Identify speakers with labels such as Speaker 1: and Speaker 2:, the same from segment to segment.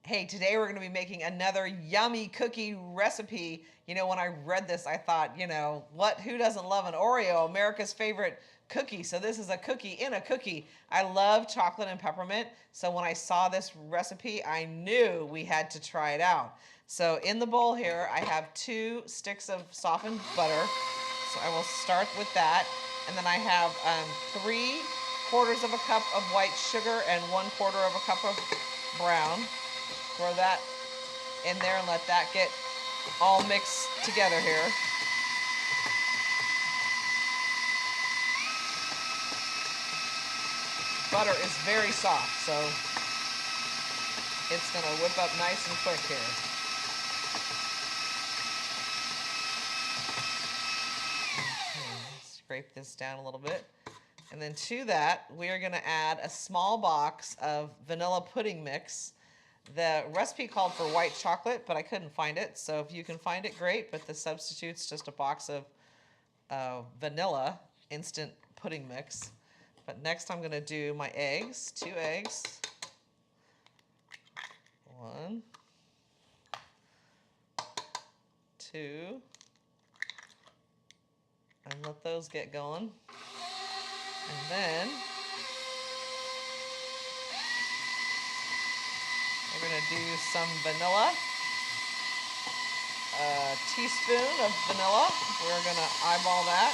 Speaker 1: Hey, today we're going to be making another yummy cookie recipe. When I read this, I thought, who doesn't love an Oreo, America's favorite cookie? So this is a cookie in a cookie. I love chocolate and peppermint. So when I saw this recipe, I knew we had to try it out. So in the bowl here, I have 2 sticks of softened butter. So I will start with that. And then I have 3/4 of a cup of white sugar and 1/4 of a cup of brown. Throw that in there and let that get all mixed together here. Butter is very soft, so it's going to whip up nice and quick here. Scrape this down a little bit. And then to that, we are going to add a small box of vanilla pudding mix. The recipe called for white chocolate, but I couldn't find it. So if you can find it, great. But the substitute's just a box of vanilla instant pudding mix. But next I'm going to do my eggs. 2 eggs. 1, 2. And let those get going. And then we're going to do some vanilla. A teaspoon of vanilla. We're going to eyeball that.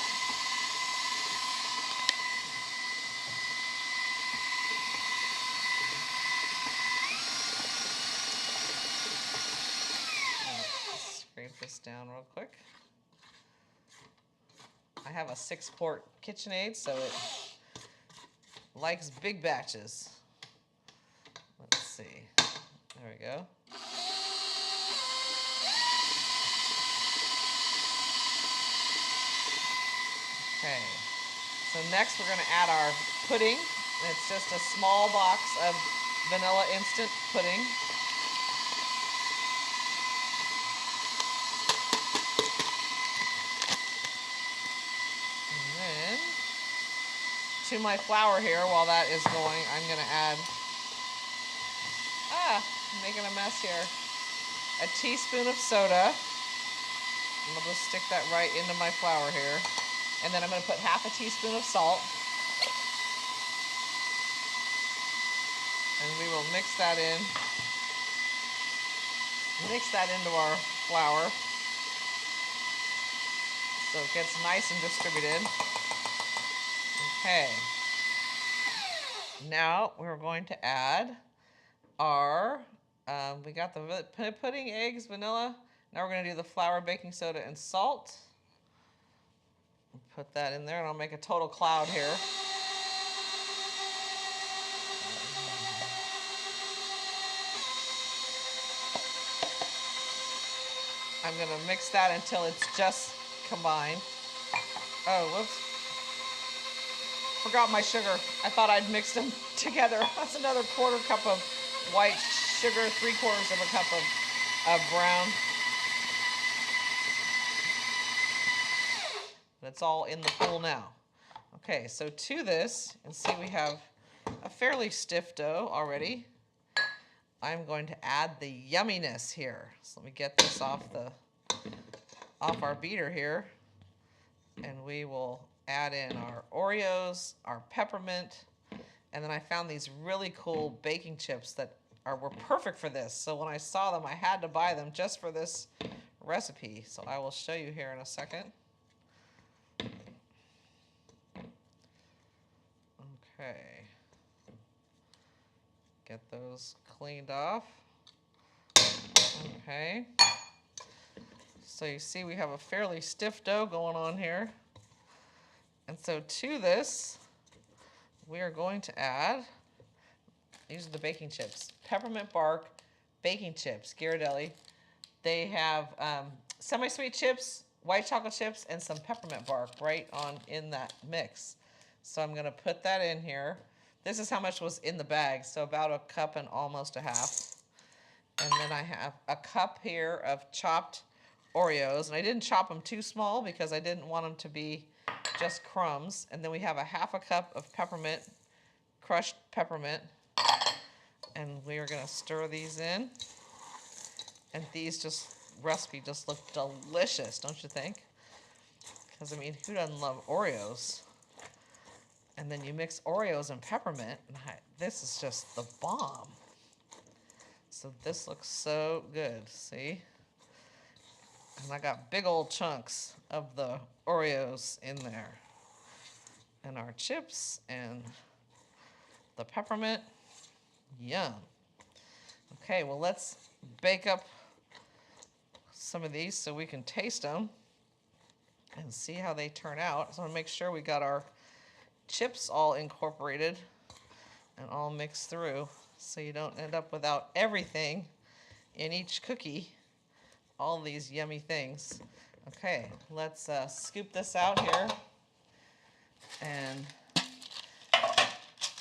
Speaker 1: Scrape this down real quick. I have a 6-quart KitchenAid, so it likes big batches. Let's see. There we go. Okay. So next we're going to add our pudding. It's just a small box of vanilla instant pudding. And then to my flour here, while that is going, I'm going to add I'm making a mess here. A teaspoon of soda. And I'll just stick that right into my flour here. And then I'm going to put half a teaspoon of salt. And we will mix that in. Mix that into our flour so it gets nice and distributed. Okay. Now we're going to add our, we got the pudding, eggs, vanilla. Now we're going to do the flour, baking soda, and salt. Put that in there, and I'll make a total cloud here. I'm going to mix that until it's just combined. Oh, whoops. Forgot my sugar. I thought I'd mixed them together. That's another 1/4 cup of white sugar, 3/4 of a cup of brown. It's all in the pool now. Okay, so to this, and see we have a fairly stiff dough already. I'm going to add the yumminess here. So let me get this off our beater here. And we will add in our Oreos, our peppermint, and then I found these really cool baking chips that were perfect for this. So when I saw them, I had to buy them just for this recipe. So I will show you here in a second. Okay. Get those cleaned off. Okay. So you see we have a fairly stiff dough going on here. And so to this, we are going to add, these are the baking chips, peppermint bark baking chips, Ghirardelli. They have semi-sweet chips, white chocolate chips, and some peppermint bark right on in that mix. So I'm going to put that in here. This is how much was in the bag, so about a cup and almost a half. And then I have a cup here of chopped Oreos, and I didn't chop them too small because I didn't want them to be just crumbs. And then we have a half a cup of peppermint, crushed peppermint. And we are gonna stir these in. And these recipe just look delicious, don't you think? Because I mean, who doesn't love Oreos? And then you mix Oreos and peppermint, and this is just the bomb. So this looks so good, see? And I got big old chunks of the Oreos in there. And our chips and the peppermint, yum. Okay, well let's bake up some of these so we can taste them and see how they turn out. So I want to make sure we got our chips all incorporated and all mixed through so you don't end up without everything in each cookie, all these yummy things. Okay, let's scoop this out here and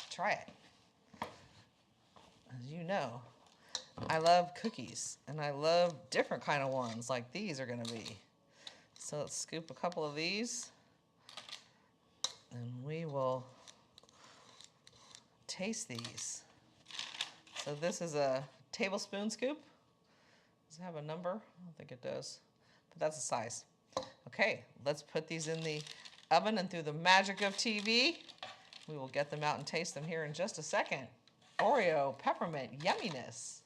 Speaker 1: try it. As you know, I love cookies, and I love different kind of ones like these are gonna be. So let's scoop a couple of these, and we will taste these. So this is a tablespoon scoop. Does it have a number? I don't think it does, but that's the size. Okay, let's put these in the oven, and through the magic of TV, we will get them out and taste them here in just a second. Oreo Peppermint yumminess.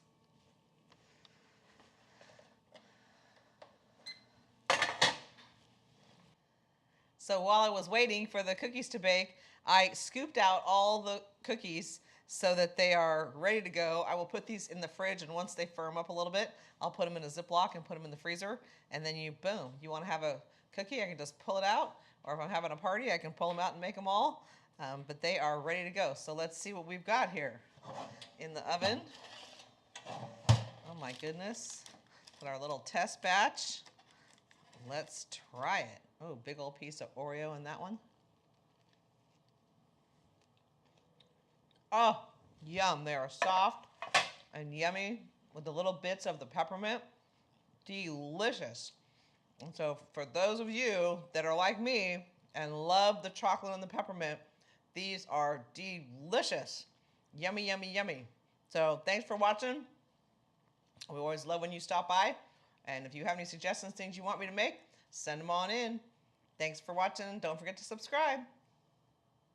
Speaker 1: So while I was waiting for the cookies to bake, I scooped out all the cookies so that they are ready to go. I will put these in the fridge, and once they firm up a little bit, I'll put them in a Ziploc and put them in the freezer, and then boom, you want to have a cookie, I can just pull it out, or if I'm having a party, I can pull them out and make them all, but they are ready to go. So let's see what we've got here in the oven. Oh my goodness, put our little test batch. Let's try it. Oh, big old piece of Oreo in that one. Oh, yum. They are soft and yummy with the little bits of the peppermint. Delicious. And so for those of you that are like me and love the chocolate and the peppermint, these are delicious. Yummy, yummy, yummy. So thanks for watching. We always love when you stop by. And if you have any suggestions, things you want me to make, send them on in. Thanks for watching. Don't forget to subscribe.